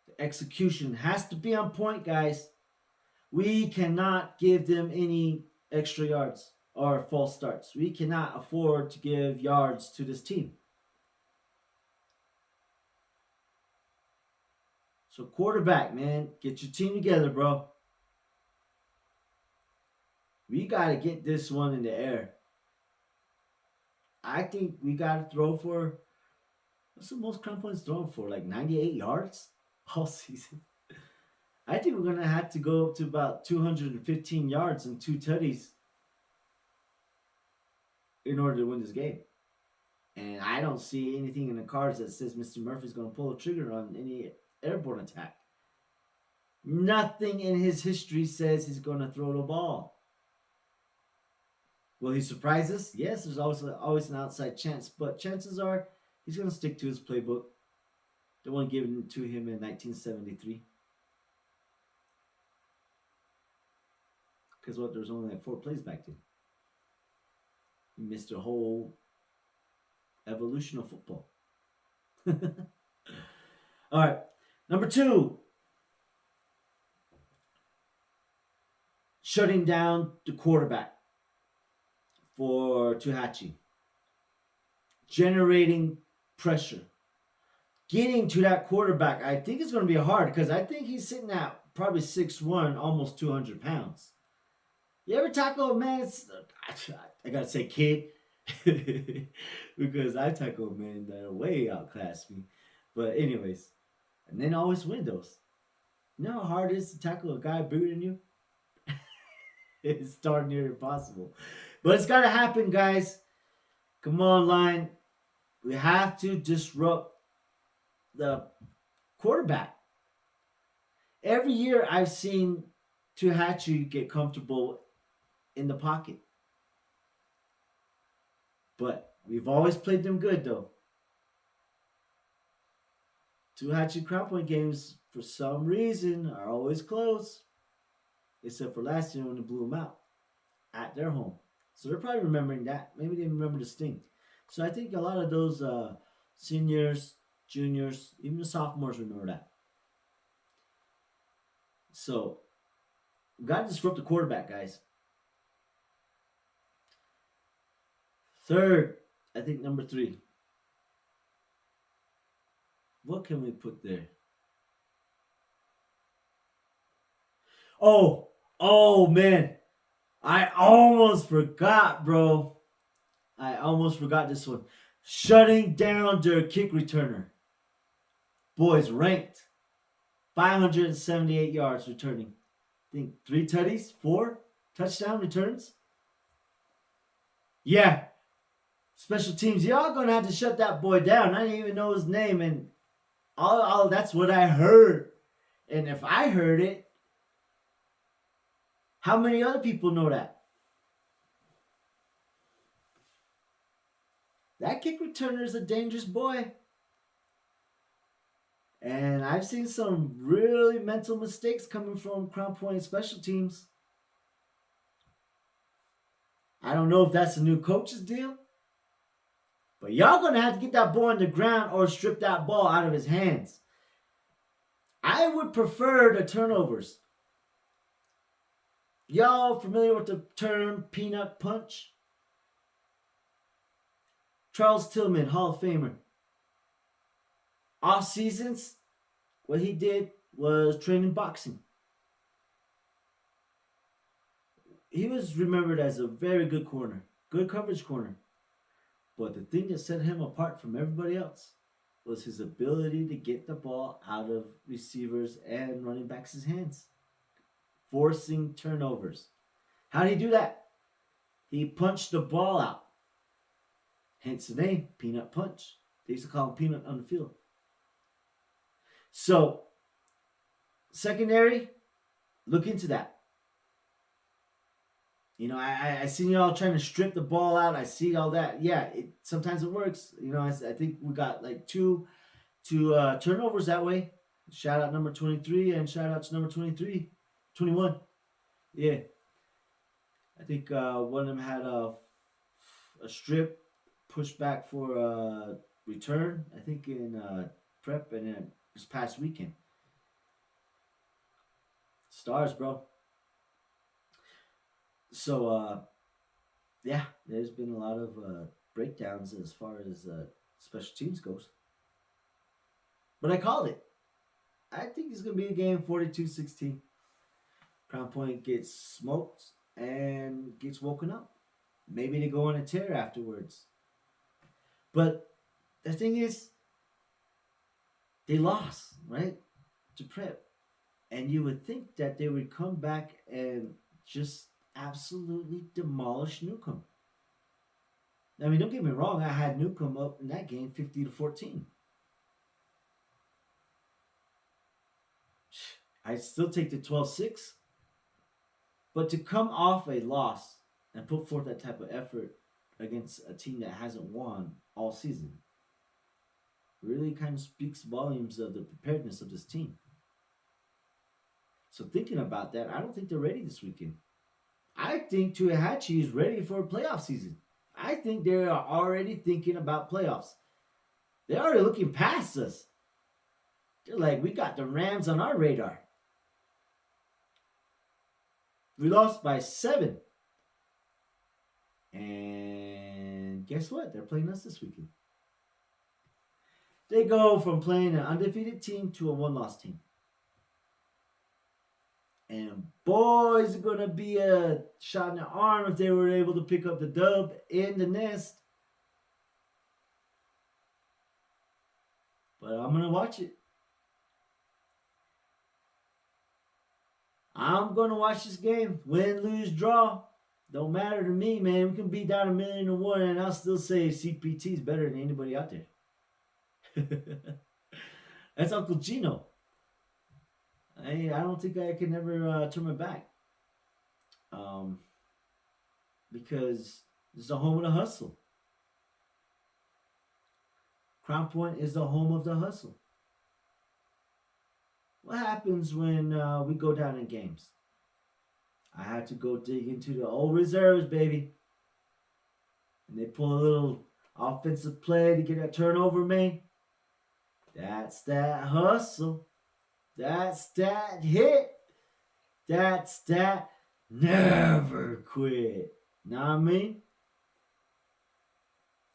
The execution has to be on point, guys. We cannot give them any extra yards or false starts. We cannot afford to give yards to this team. So quarterback, man, get your team together, bro. We got to get this one in the air. I think we got to throw for, what's the most Crownpoint's thrown for? Like 98 yards all season. I think we're going to have to go up to about 215 yards and 2 tutties in order to win this game. And I don't see anything in the cards that says Mr. Murphy's going to pull a trigger on any airborne attack. Nothing in his history says he's going to throw the ball. Will he surprise us? Yes, there's always an outside chance, but chances are he's going to stick to his playbook. The one given to him in 1973. Because there was only like 4 plays back then. He missed the whole evolution of football. All right. Number 2. Shutting down the quarterback for Tohatchi. Generating pressure. Getting to that quarterback, I think it's going to be hard because I think he's sitting at probably 6'1", almost 200 pounds. You ever tackle a man? I got to say kid because I tackle men that are way outclass me. But anyways, and then always win those. You know how hard it is to tackle a guy bigger than you? It's darn near impossible. But it's got to happen, guys. Come on, line. We have to disrupt the quarterback. Every year I've seen Tohatchi get comfortable in the pocket. But we've always played them good, though. Tohatchi Crownpoint games, for some reason, are always close. Except for last year when they blew them out at their home. So they're probably remembering that. Maybe they remember the sting. So I think a lot of those seniors, juniors, even the sophomores remember that. So we've got to disrupt the quarterback, guys. Third, I think number 3. What can we put there? Oh man. I almost forgot, bro. I almost forgot this one. Shutting down their kick returner. Boys ranked. 578 yards returning. I think 3 tutties, 4 touchdown returns. Yeah. Special teams, y'all gonna have to shut that boy down. I didn't even know his name, and all that's what I heard. And if I heard it, how many other people know that? That kick returner is a dangerous boy. And I've seen some really mental mistakes coming from Crownpoint special teams. I don't know if that's a new coach's deal, but y'all gonna have to get that ball on the ground or strip that ball out of his hands. I would prefer the turnovers. Y'all familiar with the term peanut punch? Charles Tillman, Hall of Famer. Off seasons, what he did was training boxing. He was remembered as a very good corner, good coverage corner. But the thing that set him apart from everybody else was his ability to get the ball out of receivers and running backs' hands, forcing turnovers. How did he do that? He punched the ball out. Hence the name, Peanut Punch. They used to call him Peanut on the field. So, secondary, look into that. You know, I seen y'all trying to strip the ball out. I see all that. Yeah, sometimes it works. You know, I think we got like two turnovers that way. Shout out number 23 and shout out to number 21. Yeah. I think one of them had a strip push back for a return. I think in prep and then this past weekend. Stars, bro. So, yeah, there's been a lot of breakdowns as far as special teams goes. But I called it. I think it's going to be a game 42-16. Crownpoint gets smoked and gets woken up. Maybe they go on a tear afterwards. But the thing is, they lost, right, to prep. And you would think that they would come back and just absolutely demolish Newcomb. I mean, don't get me wrong. I had Newcomb up in that game 50-14. I'd still take the 12-6. But to come off a loss and put forth that type of effort against a team that hasn't won all season really kind of speaks volumes of the preparedness of this team. So thinking about that, I don't think they're ready this weekend. I think Tohatchi is ready for a playoff season. I think they are already thinking about playoffs. They're already looking past us. They're like, we got the Rams on our radar. We lost by 7. And guess what? They're playing us this weekend. They go from playing an undefeated team to a one-loss team. And boy, is it going to be a shot in the arm if they were able to pick up the dub in the nest. But I'm going to watch it. I'm going to watch this game. Win, lose, draw. Don't matter to me, man. We can be down 1,000,001 and I'll still say CPT is better than anybody out there. That's Uncle Geno. I don't think I can ever turn my back. Because this is the home of the hustle. Crownpoint is the home of the hustle. What happens when we go down in games? I had to go dig into the old reserves, baby. And they pull a little offensive play to get a turnover made. That's that hustle. That's that hit. That's that never quit. Know what I mean?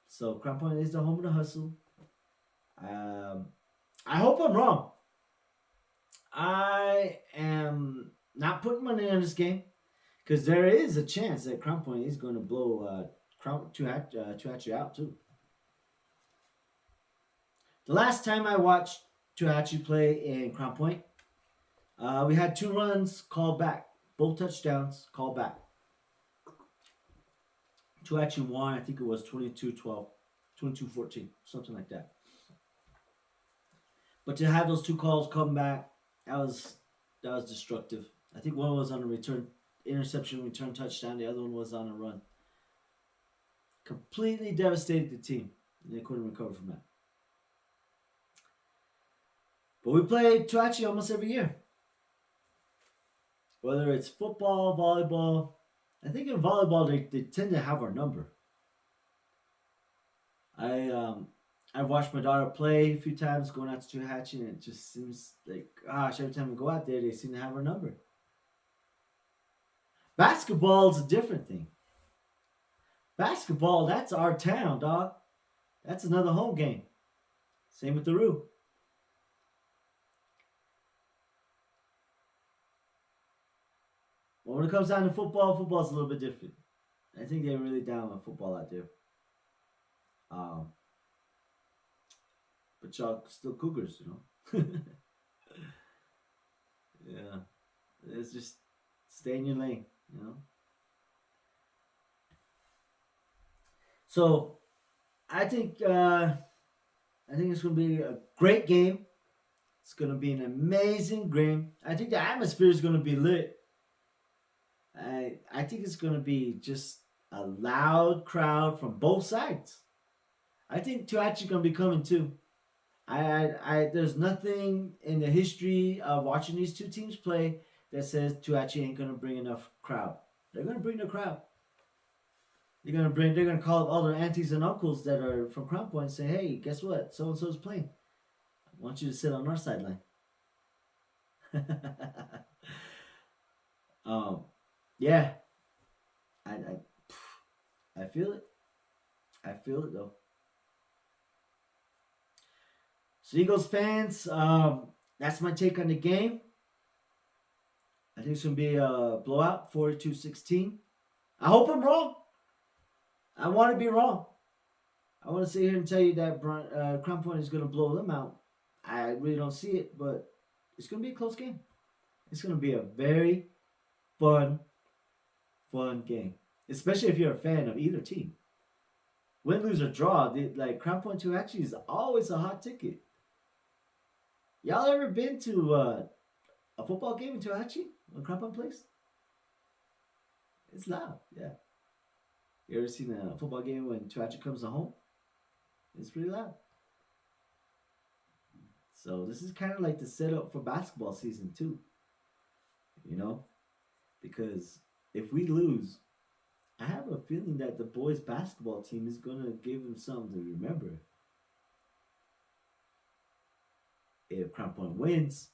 So Crownpoint is the home of the hustle. I hope I'm wrong. I am not putting money on this game because there is a chance that Crownpoint is going to blow Tohatchi out too. The last time I watched Tohatchi play in Crownpoint, we had 2 runs called back. Both touchdowns called back. Tohatchi won. I think it was 22-12, 22-14, something like that. But to have those two calls come back, that was that was destructive. I think one was on a return interception, return touchdown. The other one was on a run. Completely devastated the team. They couldn't recover from that. But we play Tohatchi almost every year. Whether it's football, volleyball. I think in volleyball they tend to have our number. I I've watched my daughter play a few times going out to Tohatchi, and it just seems like gosh, every time we go out there they seem to have our number. Basketball is a different thing. Basketball, that's our town, dog. That's another home game. Same with the Roo. But when it comes down to football, football's a little bit different. I think they're really down with football out there. Um, but y'all still Cougars, Yeah, it's just stay in your lane. So I think I think it's going to be a great game. It's going to be an amazing game. I think the atmosphere is going to be lit. I think it's going to be just a loud crowd from both sides. I think Tohatchi going to be coming too. There's nothing in the history of watching these two teams play that says Tohatchi ain't going to bring enough crowd. They're going to bring the crowd. They're gonna call up all their aunties and uncles that are from Crownpoint and say, hey, guess what? So and so's playing. I want you to sit on our sideline. um, yeah, I feel it. I feel it though. So Eagles fans, that's my take on the game. I think it's gonna be a blowout, 42-16. I hope I'm wrong. I want to be wrong. I want to sit here and tell you that Crown Point is going to blow them out. I really don't see it, but it's going to be a close game. It's going to be a very fun, fun game, especially if you're a fan of either team. Win, lose, or draw, like Crown Point 2 actually is always a hot ticket. Y'all ever been to a football game in Tohatchi when Crown Point plays? It's loud, yeah. You ever seen a football game when Tohatchi comes to home? It's pretty loud. So this is kind of like the setup for basketball season too. You know, because if we lose, I have a feeling that the boys basketball team is gonna give them something to remember. If Crown Point wins,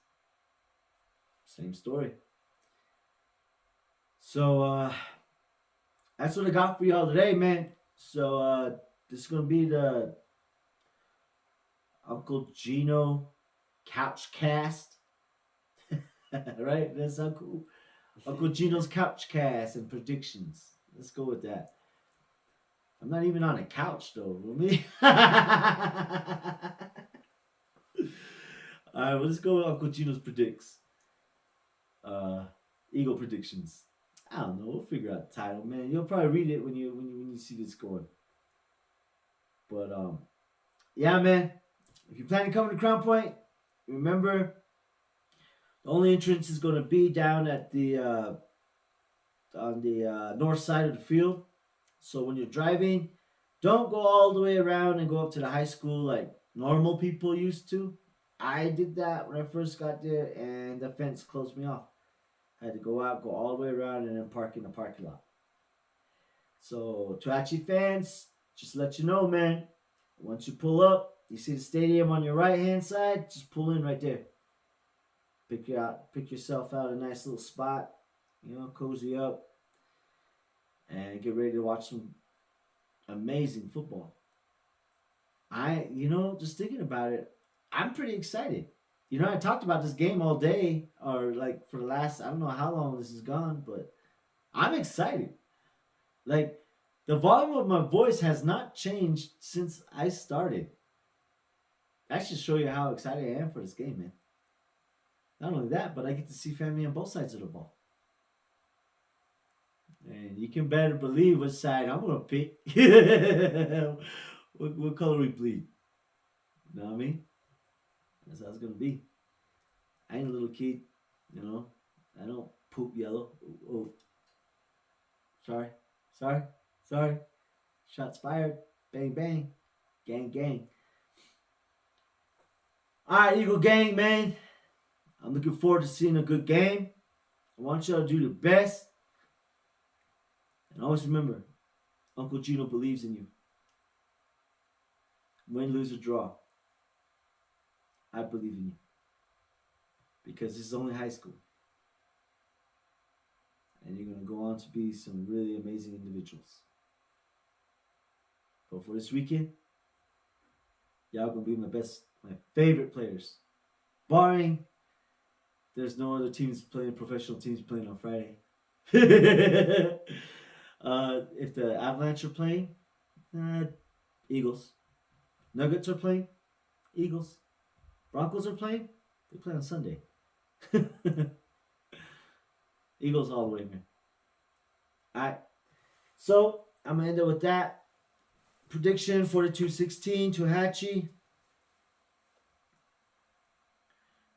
same story. So that's what I got for y'all today, man. So this is gonna be the Uncle Geno couch cast, right? That's so cool. Uncle Geno's couch cast and predictions. Let's go with that. I'm not even on a couch though. Me. All right, well, let's go with Uncle Geno's predicts. Uh, Eagle predictions. I don't know. We'll figure out the title, man. You'll probably read it when you see this going. But yeah, man. If you plan to come to Crown Point, remember the only entrance is going to be down at the on the north side of the field. So when you're driving, don't go all the way around and go up to the high school like normal people used to. I did that when I first got there, and the fence closed me off. I had to go out, go all the way around, and then park in the parking lot. So, Tohatchi fans, just let you know, man. Once you pull up, you see the stadium on your right hand side. Just pull in right there. Pick yourself out a nice little spot. Cozy up, and get ready to watch some amazing football. Just thinking about it, I'm pretty excited. I talked about this game all day, or like for the last, I don't know how long this has gone, but I'm excited. Like, the volume of my voice has not changed since I started. That should show you how excited I am for this game, man. Not only that, but I get to see family on both sides of the ball. And you can better believe what side I'm gonna pick. what color we bleed? You know what I mean? That's how it's gonna be. I ain't a little kid, you know. I don't poop yellow. Oh, sorry, sorry, sorry. Shots fired. Bang bang. Gang gang. All right, Eagle gang, man. I'm looking forward to seeing a good game. I want y'all to do the best. And always remember, Uncle Geno believes in you. Win, lose, or draw, I believe in you. Because this is only high school. And you're going to go on to be some really amazing individuals. But for this weekend, y'all going to be my favorite players. Barring there's no other teams playing, professional teams playing on Friday. If the Avalanche are playing, Eagles. Nuggets are playing, Eagles. Broncos are playing, they play on Sunday. Eagles all the way, man. Alright. So, I'm going to end it with that. Prediction 42-16, Tohatchi.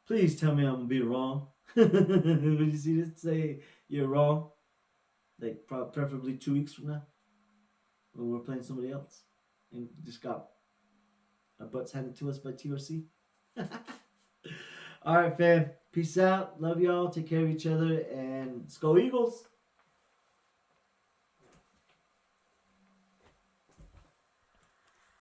Please tell me I'm going to be wrong. When you see this, say you're wrong. Like, preferably 2 weeks from now. When we're playing somebody else. And just got our butts handed to us by TRC. Alright, fam. Peace out. Love y'all. Take care of each other. And let's go Eagles.